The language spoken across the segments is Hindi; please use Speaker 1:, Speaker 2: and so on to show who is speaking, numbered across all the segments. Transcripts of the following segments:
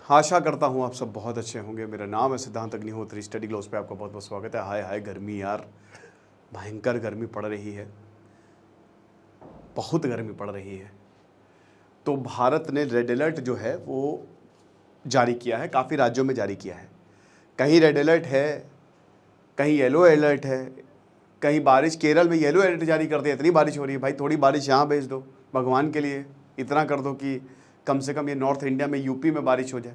Speaker 1: आशा करता हूँ आप सब बहुत अच्छे होंगे। मेरा नाम है सिद्धांत अग्निहोत्री। स्टडी ग्लोस पे आपका बहुत बहुत स्वागत है। हाय हाय गर्मी यार, भयंकर गर्मी पड़ रही है, बहुत गर्मी पड़ रही है। तो भारत ने रेड अलर्ट जो है वो जारी किया है, काफ़ी राज्यों में जारी किया है। कहीं रेड अलर्ट है, कहीं येलो अलर्ट है, कहीं बारिश। केरल में येलो अलर्ट जारी कर दिया, इतनी बारिश हो रही है भाई, थोड़ी बारिश यहाँ भेज दो भगवान के लिए, इतना कर दो कि कम से कम ये नॉर्थ इंडिया में यूपी में बारिश हो जाए।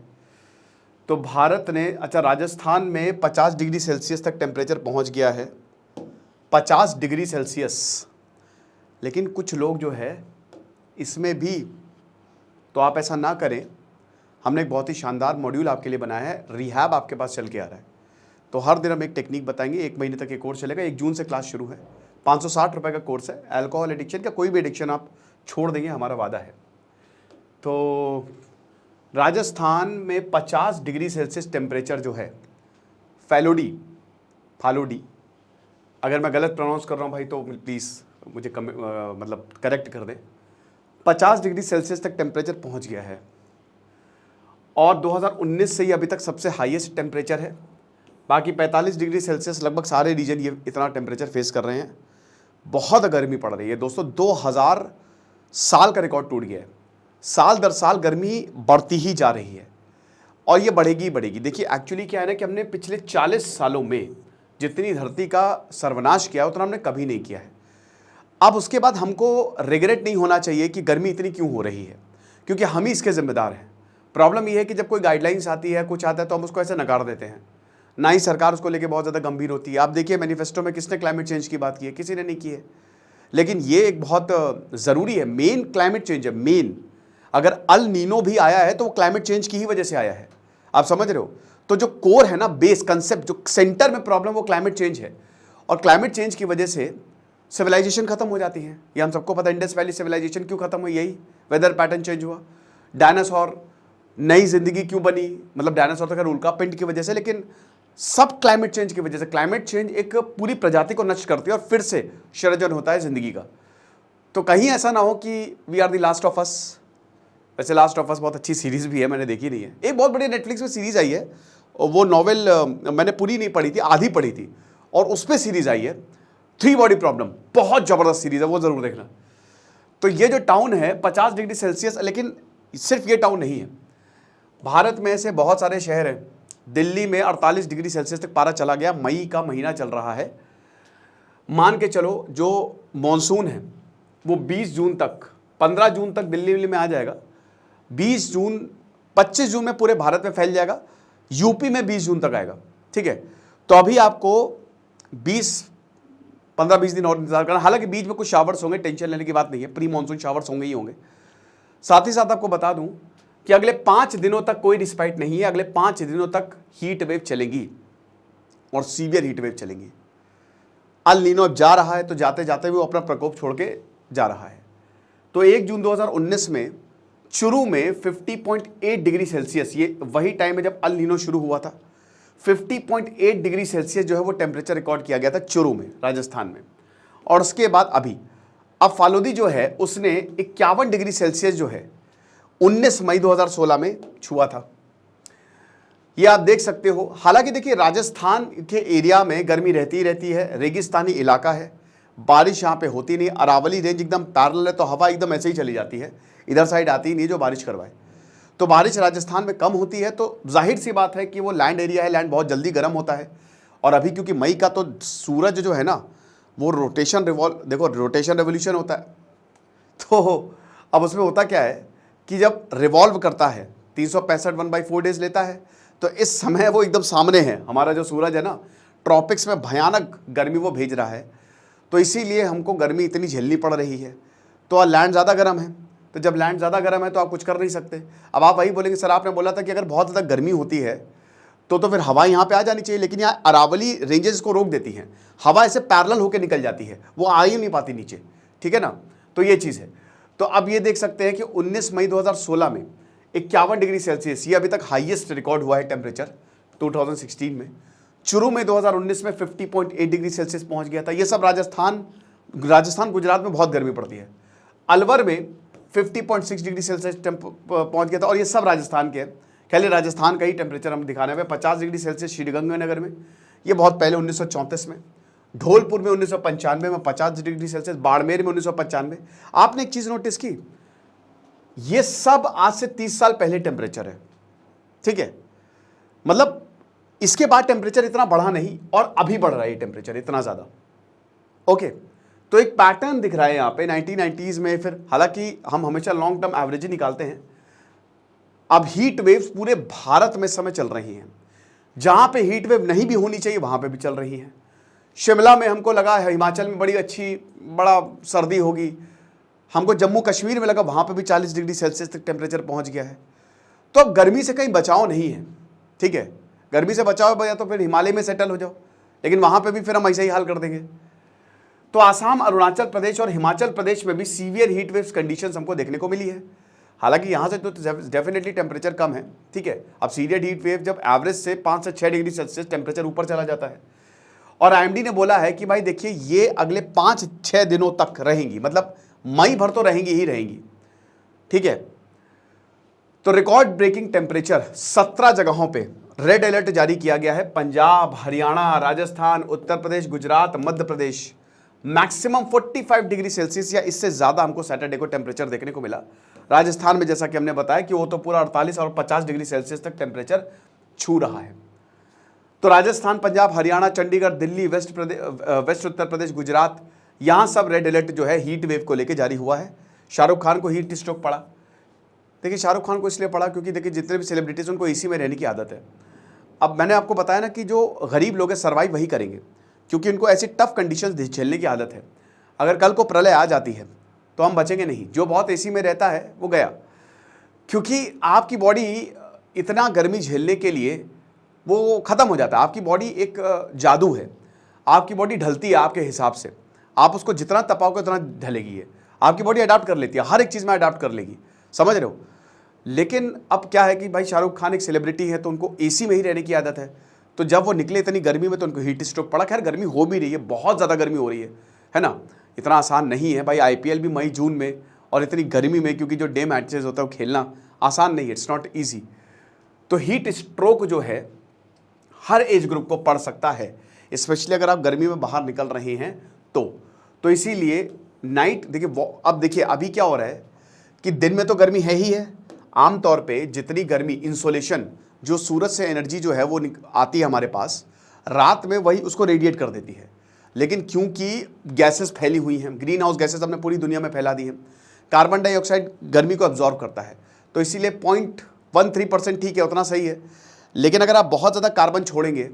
Speaker 1: तो भारत ने, अच्छा, राजस्थान में 50 डिग्री सेल्सियस तक टेम्परेचर पहुंच गया है, 50 डिग्री सेल्सियस। लेकिन कुछ लोग जो है इसमें भी, तो आप ऐसा ना करें। हमने एक बहुत ही शानदार मॉड्यूल आपके लिए बनाया है, रिहैब आपके पास चल के आ रहा है। तो हर दिन हम एक टेक्निक बताएंगे, 1 महीने तक ये कोर्स चलेगा। 1 जून से क्लास शुरू है, 560 रुपये का कोर्स है। अल्कोहल एडिक्शन का कोई भी एडिक्शन आप छोड़ देंगे, हमारा वादा है। तो राजस्थान में 50 डिग्री सेल्सियस टेम्परेचर जो है, फालोडी, अगर मैं गलत प्रोनाउंस कर रहा हूँ भाई तो प्लीज़ मुझे मतलब करेक्ट कर दें। 50 डिग्री सेल्सियस तक टेम्परेचर पहुँच गया है और 2019 से ही अभी तक सबसे हाईएस्ट टेम्परेचर है। बाकी 45 डिग्री सेल्सियस लगभग सारे रीजन ये इतना टेम्परेचर फेस कर रहे हैं। बहुत गर्मी पड़ रही है दोस्तों, 2000 साल का रिकॉर्ड टूट गया है। साल दर साल गर्मी बढ़ती ही जा रही है और ये बढ़ेगी ही बढ़ेगी। देखिए एक्चुअली क्या है ना कि हमने पिछले 40 सालों में जितनी धरती का सर्वनाश किया उतना हमने कभी नहीं किया है। अब उसके बाद हमको रिग्रेट नहीं होना चाहिए कि गर्मी इतनी क्यों हो रही है, क्योंकि हम ही इसके जिम्मेदार हैं। प्रॉब्लम यह है कि जब कोई गाइडलाइंस आती है, कुछ आता है, तो हम उसको ऐसे नकार देते हैं, ना ही सरकार उसको लेके बहुत ज़्यादा गंभीर होती है। आप देखिए मैनिफेस्टो में किसने क्लाइमेट चेंज की बात की है? किसी ने नहीं की है। लेकिन ये एक बहुत ज़रूरी है, मेन क्लाइमेट चेंज है, मेन। अगर अल नीनो भी आया है तो वो क्लाइमेट चेंज की ही वजह से आया है, आप समझ रहे हो। तो जो कोर है ना, बेस कंसेप्ट, जो सेंटर में प्रॉब्लम, वो क्लाइमेट चेंज है। और क्लाइमेट चेंज की वजह से सिविलाइजेशन खत्म हो जाती है, ये हम सबको पता है। इंडस वैली सिविलाइजेशन क्यों खत्म हुई? यही वेदर पैटर्न चेंज हुआ। डायनासोर, नई जिंदगी क्यों बनी? मतलब डायनासोर तो खैर उल्का पिंड की वजह से, लेकिन सब क्लाइमेट चेंज की वजह से। क्लाइमेट चेंज एक पूरी प्रजाति को नष्ट करती है और फिर से सृजन होता है जिंदगी का। तो कहीं ऐसा ना हो कि we are the last of us. वैसे लास्ट ऑफ अस बहुत अच्छी सीरीज भी है, मैंने देखी नहीं है। एक बहुत बड़ी नेटफ्लिक्स पे सीरीज आई है, और वो नॉवेल मैंने पूरी नहीं पढ़ी थी, आधी पढ़ी थी, और उस पर सीरीज आई है, 3 बॉडी प्रॉब्लम। बहुत जबरदस्त सीरीज है, वो जरूर देखना। तो ये जो टाउन है 50 डिग्री सेल्सियस, लेकिन सिर्फ ये टाउन नहीं है, भारत में ऐसे बहुत सारे शहर हैं। दिल्ली में 48 डिग्री सेल्सियस तक पारा चला गया, मई का महीना चल रहा है। मान के चलो जो मॉनसून है वो 20 जून तक, 15 जून तक दिल्ली में आ जाएगा, 20 जून 25 जून में पूरे भारत में फैल जाएगा, यूपी में 20 जून तक आएगा। ठीक है, तो अभी आपको 15-20 दिन और इंतजार करना। हालांकि बीच में कुछ शावर्स होंगे, टेंशन लेने की बात नहीं है, प्री मानसून शावर्स होंगे ही होंगे। साथ ही साथ आपको बता दूं कि अगले 5 दिनों तक कोई रिस्पाइट नहीं है। अगले 5 दिनों तक हीट वेव चलेगी और सीवियर हीट वेव चलेंगी। अल नीनो अब जा रहा है, तो जाते जाते वो अपना प्रकोप छोड़ के जा रहा है। तो 1 जून 2019 में चुरू में 50.8 डिग्री सेल्सियस, ये वही टाइम है जब अल नीनो शुरू हुआ था। 50.8 डिग्री सेल्सियस जो है वो टेम्परेचर रिकॉर्ड किया गया था चुरू में, राजस्थान में। और उसके बाद अब फालोदी जो है उसने 51 डिग्री सेल्सियस जो है 19 मई 2016 में छुआ था। ये आप देख सकते हो। हालांकि देखिए राजस्थान के एरिया में गर्मी रहती ही रहती है, रेगिस्तानी इलाका है, बारिश यहाँ पे होती नहीं। अरावली रेंज एकदम पैरेलल है, तो हवा एकदम ऐसे ही चली जाती है, इधर साइड आती ही नहीं जो बारिश करवाए। तो बारिश राजस्थान में कम होती है, तो जाहिर सी बात है कि वो लैंड एरिया है, लैंड बहुत जल्दी गर्म होता है। और अभी क्योंकि मई का तो सूरज जो है ना वो रोटेशन रेवोल्यूशन होता है, तो अब उसमें होता क्या है कि जब रिवॉल्व करता है 365 1/4 डेज लेता है, तो इस समय वो एकदम सामने है। हमारा जो सूरज है ना, ट्रॉपिक्स में भयानक गर्मी वो भेज रहा है, तो इसीलिए हमको गर्मी इतनी झेलनी पड़ रही है। तो लैंड ज़्यादा गर्म है, तो जब लैंड ज़्यादा गर्म है तो आप कुछ कर नहीं सकते। अब आप वही बोलेंगे सर आपने बोला था कि अगर बहुत ज़्यादा गर्मी होती है तो फिर हवा यहाँ पे आ जानी चाहिए, लेकिन यहाँ अरावली रेंजेस को रोक देती हैं, हवा ऐसे पैरेलल होकर निकल जाती है, वो आ ही नहीं पाती नीचे। ठीक है ना, तो ये चीज़ है। तो अब ये देख सकते हैं कि 19 मई 2016 में 51 डिग्री सेल्सियस, ये अभी तक हाईएस्ट रिकॉर्ड हुआ है टेम्परेचर 2016 में। चुरू में 2019 में 50.8 डिग्री सेल्सियस पहुंच गया था। ये सब राजस्थान गुजरात में बहुत गर्मी पड़ती है। अलवर में 50.6 डिग्री सेल्सियस पहुंच गया था, और ये सब राजस्थान के हैं, खैर राजस्थान का ही टेम्परेचर हम दिखाने में 50 डिग्री सेल्सियस श्रीगंगानगर में, ये बहुत पहले 1934 में, धौलपुर में 1995 में 50 डिग्री सेल्सियस, बाड़मेर में 1995। आपने एक चीज नोटिस की, ये सब आज से 30 साल पहले टेम्परेचर है, ठीक है। मतलब इसके बाद टेम्परेचर इतना बढ़ा नहीं और अभी बढ़ रहा है टेम्परेचर इतना ज्यादा। ओके, तो एक पैटर्न दिख रहा है यहां पे 1990s में। फिर हालांकि हम हमेशा लॉन्ग टर्म एवरेज ही निकालते हैं। अब हीट वेव्स पूरे भारत में समय चल रही हैं, जहां पे हीट वेव नहीं भी होनी चाहिए वहां पे भी चल रही हैं। शिमला में हमको लगा है हिमाचल में बड़ा सर्दी होगी, हमको जम्मू कश्मीर में लगा वहां पे भी 40 डिग्री सेल्सियस तक टेम्परेचर पहुंच गया है। तो अब गर्मी से कहीं बचाव नहीं है, ठीक है। गर्मी से बचाव या तो फिर हिमालय में सेटल हो जाओ, लेकिन वहां पे भी फिर हम ऐसा ही हाल कर देंगे। तो आसाम, अरुणाचल प्रदेश और हिमाचल प्रदेश में भी सीवियर हीट वेव्स कंडीशंस हमको देखने को मिली है। हालांकि यहां से तो डेफिनेटली टेम्परेचर कम है, ठीक है। अब सीवियर हीट वेव जब एवरेज से 5 से 6 डिग्री सेल्सियस टेम्परेचर ऊपर चला जाता है, और आईएमडी ने बोला है कि भाई देखिए ये अगले 5-6 दिनों तक रहेंगी, मतलब मई भर तो रहेंगी ही रहेंगी, ठीक है। तो रिकॉर्ड ब्रेकिंग टेम्परेचर 17 जगहों पे रेड अलर्ट जारी किया गया है। Punjab, Haryana, Rajasthan, Uttar Pradesh, Gujarat, Madhya Pradesh, maximum 45 degree Celsius या इससे ज्यादा हमको सैटरडे को टेम्परेचर देखने को मिला। राजस्थान में जैसा कि हमने बताया कि वो तो पूरा 48 और 50 डिग्री सेल्सियस तक टेम्परेचर छू रहा है। तो राजस्थान, पंजाब, हरियाणा, चंडीगढ़, दिल्ली, वेस्ट उत्तर प्रदेश, गुजरात, यहां सब रेड अलर्ट जो है हीट वेव को लेकर जारी हुआ है। शाहरुख खान को हीट स्ट्रोक पड़ा। देखिए शाहरुख खान को इसलिए पड़ा क्योंकि देखिए जितने भी सेलिब्रिटीज उनको एसी में रहने की आदत है। अब मैंने आपको बताया ना कि जो गरीब लोग हैं सर्वाइव वही करेंगे, क्योंकि उनको ऐसी टफ कंडीशंस झेलने की आदत है। अगर कल को प्रलय आ जाती है तो हम बचेंगे नहीं। जो बहुत एसी में रहता है वो गया, क्योंकि आपकी बॉडी इतना गर्मी झेलने के लिए वो खत्म हो जाता है। आपकी बॉडी एक जादू है, आपकी बॉडी ढलती है आपके हिसाब से। आप उसको जितना तपाओगे उतना ढलेगी है। आपकी बॉडी अडाप्ट कर लेती है, हर एक चीज़ में अडाप्ट कर लेगी, समझ रहे हो। लेकिन अब क्या है कि भाई शाहरुख खान एक सेलिब्रिटी है तो उनको एसी में ही रहने की आदत है। तो जब वो निकले इतनी गर्मी में तो उनको हीट स्ट्रोक पड़ा। खैर गर्मी हो भी रही है, बहुत ज़्यादा गर्मी हो रही है ना। इतना आसान नहीं है भाई, आईपीएल भी मई जून में और इतनी गर्मी में, क्योंकि जो डे मैचेस होता है वो खेलना आसान नहीं है, इट्स नॉट ईजी। तो हीट स्ट्रोक जो है हर एज ग्रुप को पड़ सकता है, स्पेशली अगर आप गर्मी में बाहर निकल रहे हैं तो इसीलिए नाइट देखिए। अब देखिए अभी क्या हो रहा है कि दिन में तो गर्मी है ही है। आमतौर पे जितनी गर्मी इंसोलेशन जो सूरज से एनर्जी जो है वो आती है हमारे पास, रात में वही उसको रेडिएट कर देती है। लेकिन क्योंकि गैसेस फैली हुई हैं, ग्रीन हाउस गैसेस हमने पूरी दुनिया में फैला दी हैं, कार्बन डाइऑक्साइड गर्मी को अब्जॉर्ब करता है, तो इसीलिए 0.13% ठीक है, उतना सही है। लेकिन अगर आप बहुत ज़्यादा कार्बन छोड़ेंगे,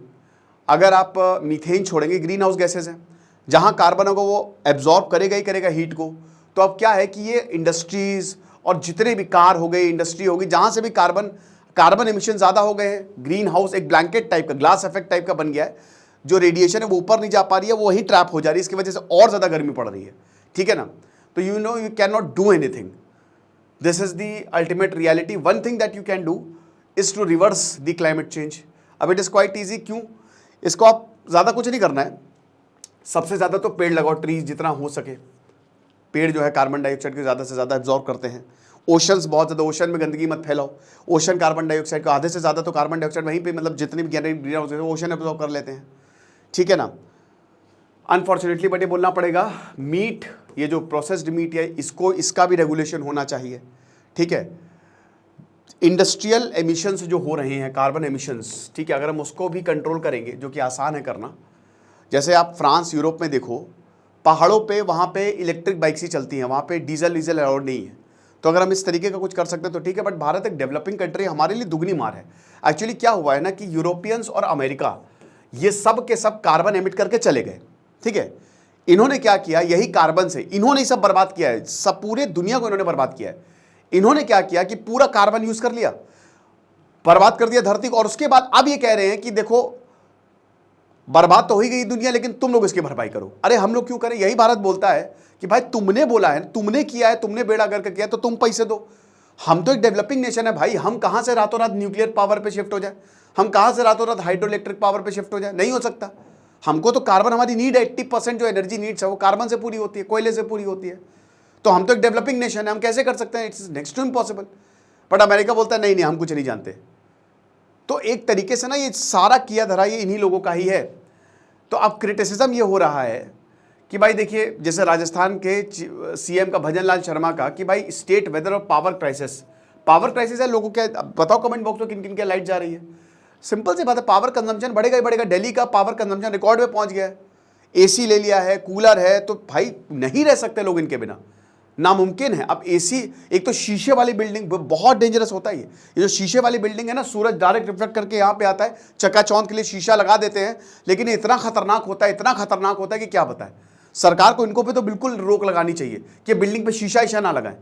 Speaker 1: अगर आप मीथेन छोड़ेंगे, ग्रीन हाउस गैसेज हैं, जहाँ कार्बन को वो एब्जॉर्ब करेगा ही करेगा हीट को। तो अब क्या है कि ये इंडस्ट्रीज़ और जितने भी कार हो गए, इंडस्ट्री होगी, जहाँ से भी कार्बन एमिशन ज़्यादा हो गए हैं, ग्रीन हाउस एक ब्लैंकेट टाइप का, ग्लास इफेक्ट टाइप का बन गया है। जो रेडिएशन है वो ऊपर नहीं जा पा रही है, वो वहीं ट्रैप हो जा रही है, इसकी वजह से और ज़्यादा गर्मी पड़ रही है, ठीक है ना। तो you can not do anything, this is the ultimate reality. One thing that you can do is to reverse the climate change. अब इट इज़ क्वाइट ईजी। क्यों? इसको आप ज़्यादा कुछ नहीं करना है, सबसे ज़्यादा तो पेड़ लगाओ, ट्रीज जितना हो सके। पेड़ जो है कार्बन डाइऑक्साइड को ज़्यादा से ज़्यादा एब्जॉर्ब करते हैं। ओशंस बहुत ज़्यादा, ओशन में गंदगी मत फैलाओ। ओशन कार्बन डाइऑक्साइड को आधे से ज़्यादा तो कार्बन डाइऑक्साइड वहीं पे, मतलब जितनी भी ग्रीन हाउस है ओशन एब्जॉर्ब कर लेते हैं, ठीक है ना। अनफॉर्चुनेटली बट ये बोलना पड़ेगा, मीट, ये जो प्रोसेस्ड मीट है इसका भी रेगुलेशन होना चाहिए, ठीक है। इंडस्ट्रियल एमिशंस जो हो रहे हैं, कार्बन एमिशंस, ठीक है, अगर हम उसको भी कंट्रोल करेंगे, जो कि आसान है करना। जैसे आप फ्रांस, यूरोप में देखो, पहाड़ों पे वहाँ पे इलेक्ट्रिक बाइक्स ही चलती हैं, वहाँ पे डीजल अलाउड नहीं है। तो अगर हम इस तरीके का कुछ कर सकते हैं तो ठीक है। बट भारत एक डेवलपिंग कंट्री, हमारे लिए दुगनी मार है। एक्चुअली क्या हुआ है ना कि यूरोपियंस और अमेरिका ये सब के सब कार्बन एमिट करके चले गए, ठीक है। इन्होंने क्या किया, यही कार्बन से इन्होंने सब बर्बाद किया है, सब पूरे दुनिया को इन्होंने बर्बाद किया है। इन्होंने क्या किया कि पूरा कार्बन यूज कर लिया, बर्बाद कर दिया धरती को, और उसके बाद अब ये कह रहे हैं कि देखो बर्बाद तो हो ही गई दुनिया, लेकिन तुम लोग इसकी भरपाई करो। अरे हम लोग क्यों करें? यही भारत बोलता है कि भाई तुमने बोला है, तुमने किया है, तुमने बेड़ा गर्क किया, तो तुम पैसे दो। हम तो एक डेवलपिंग नेशन है भाई, हम कहां से रातों रात न्यूक्लियर पावर पे शिफ्ट हो जाए, हम कहां से रातों रात हाइड्रो इलेक्ट्रिक पावर पे शिफ्ट हो जाए? नहीं हो सकता। हमको तो कार्बन, हमारी नीड है, 80% जो एनर्जी नीड्स है वो कार्बन से पूरी होती है, कोयले से पूरी होती है। तो हम तो एक डेवलपिंग नेशन है, हम कैसे कर सकते हैं? It's next to impossible. But America बोलता है नहीं नहीं हम कुछ नहीं जानते, तो एक तरीके से ना ये सारा किया धरा ये इन्हीं लोगों का ही है। तो अब क्रिटिसिज्म ये हो रहा है कि भाई देखिए, जैसे राजस्थान के सीएम का भजन लाल शर्मा का कि भाई स्टेट वेदर और पावर क्राइसिस है लोगों के। बताओ कमेंट बॉक्स में किन किन के लाइट जा रही है। सिंपल सी बात है, पावर कंजम्पशन बढ़ेगा ही बढ़ेगा। दिल्ली का पावर कंजम्पशन रिकॉर्ड में पहुंच गया है, एसी ले लिया है, कूलर है, तो भाई नहीं रह सकते लोग इनके बिना, नामुमकिन है। अब एसी, एक तो शीशे वाली बिल्डिंग बहुत डेंजरस होता है। ये जो शीशे वाली बिल्डिंग है ना, सूरज डायरेक्ट रिफ्लेक्ट करके यहाँ पे आता है, चकाचौंध के लिए शीशा लगा देते हैं, लेकिन ये इतना खतरनाक होता है कि क्या बताएं। सरकार को इनको पे तो बिल्कुल रोक लगानी चाहिए कि बिल्डिंग पे शीशा ना लगाएं।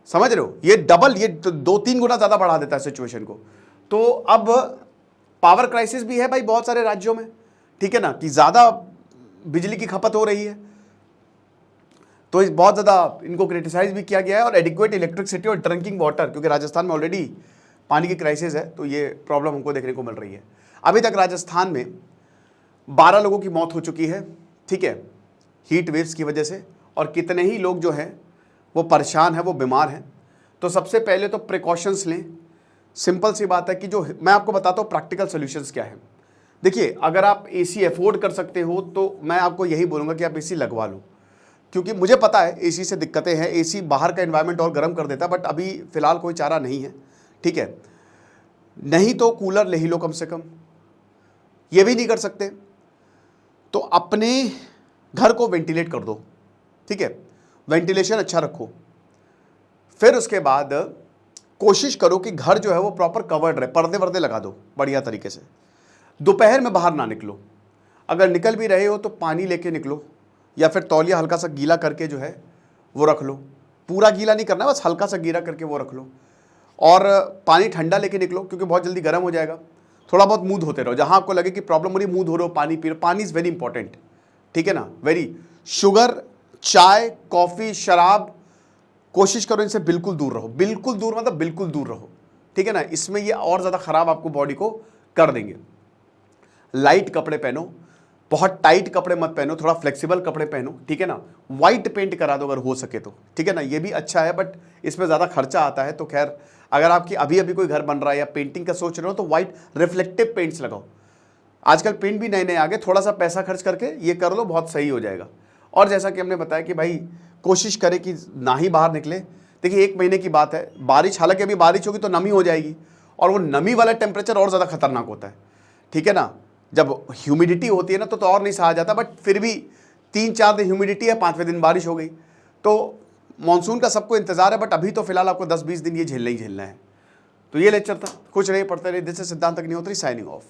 Speaker 1: समझ रहे हो, ये डबल, ये 2-3 गुना ज्यादा बढ़ा देता है सिचुएशन को। तो अब पावर क्राइसिस भी है भाई बहुत सारे राज्यों में, ठीक है ना, कि ज्यादा बिजली की खपत हो रही है, तो इस बहुत ज़्यादा इनको क्रिटिसाइज भी किया गया है। और एडिक्वेट इलेक्ट्रिसिटी और ड्रिंकिंग वाटर, क्योंकि राजस्थान में ऑलरेडी पानी की क्राइसिस है, तो ये प्रॉब्लम हमको देखने को मिल रही है। अभी तक राजस्थान में 12 लोगों की मौत हो चुकी है, ठीक है, हीट वेव्स की वजह से, और कितने ही लोग जो हैं वो परेशान हैं, वो बीमार हैं। तो सबसे पहले तो प्रिकॉशंस लें। सिंपल सी बात है कि जो मैं आपको बताता हूँ प्रैक्टिकल सोल्यूशंस क्या है। देखिए, अगर आप एसी अफोर्ड कर सकते हो तो मैं आपको यही बोलूँगा कि आप एसी लगवा लो, क्योंकि मुझे पता है एसी से दिक्कतें हैं, एसी बाहर का एनवायरनमेंट और गर्म कर देता है, बट अभी फ़िलहाल कोई चारा नहीं है, ठीक है। नहीं तो कूलर ले ही लो कम से कम। ये भी नहीं कर सकते तो अपने घर को वेंटिलेट कर दो, ठीक है, वेंटिलेशन अच्छा रखो। फिर उसके बाद कोशिश करो कि घर जो है वो प्रॉपर कवर्ड रहे, पर्दे वर्दे लगा दो बढ़िया तरीके से। दोपहर में बाहर ना निकलो, अगर निकल भी रहे हो तो पानी लेके निकलो, या फिर तौलिया हल्का सा गीला करके जो है वो रख लो। पूरा गीला नहीं करना, बस हल्का सा गीला करके वो रख लो। और पानी ठंडा लेके निकलो, क्योंकि बहुत जल्दी गर्म हो जाएगा। थोड़ा बहुत मुंह धोते रहो, जहाँ आपको लगे कि प्रॉब्लम हो रही, मुंह धो रहे हो, पानी पी रहे हो। पानी इज़ वेरी इंपॉर्टेंट, ठीक है ना, वेरी। शुगर, चाय, कॉफ़ी, शराब, कोशिश करो इनसे बिल्कुल दूर रहो। बिल्कुल दूर मतलब बिल्कुल दूर रहो, ठीक है ना। इसमें ये और ज़्यादा ख़राब आपको बॉडी को कर देंगे। लाइट कपड़े पहनो, बहुत टाइट कपड़े मत पहनो, थोड़ा फ्लेक्सिबल कपड़े पहनो, ठीक है ना। वाइट पेंट करा दो अगर हो सके तो, ठीक है ना, ये भी अच्छा है, बट इसमें ज़्यादा खर्चा आता है। तो खैर, अगर आपकी अभी अभी कोई घर बन रहा है या पेंटिंग का सोच रहे हो तो वाइट रिफ्लेक्टिव पेंट्स लगाओ। आजकल पेंट भी नए नए आ गए, थोड़ा सा पैसा खर्च करके ये कर लो, बहुत सही हो जाएगा। और जैसा कि हमने बताया कि भाई कोशिश करें कि ना ही बाहर निकले। देखिए, 1 महीने की बात है, बारिश, हालांकि अभी बारिश होगी तो नमी हो जाएगी, और वो नमी वाला टेम्परेचर और ज़्यादा खतरनाक होता है, ठीक है ना। जब ह्यूमिडिटी होती है ना तो और नहीं सहा जाता, बट फिर भी 3-4 दिन ह्यूमिडिटी है, 5वें दिन बारिश हो गई। तो मानसून का सबको इंतजार है, बट अभी तो फिलहाल आपको 10-20 दिन ये झेलना ही झेलना है। तो ये लेक्चर था, कुछ नहीं, पढ़ते रहिए। दिस इज सिद्धांत अग्निहोत्री साइनिंग ऑफ।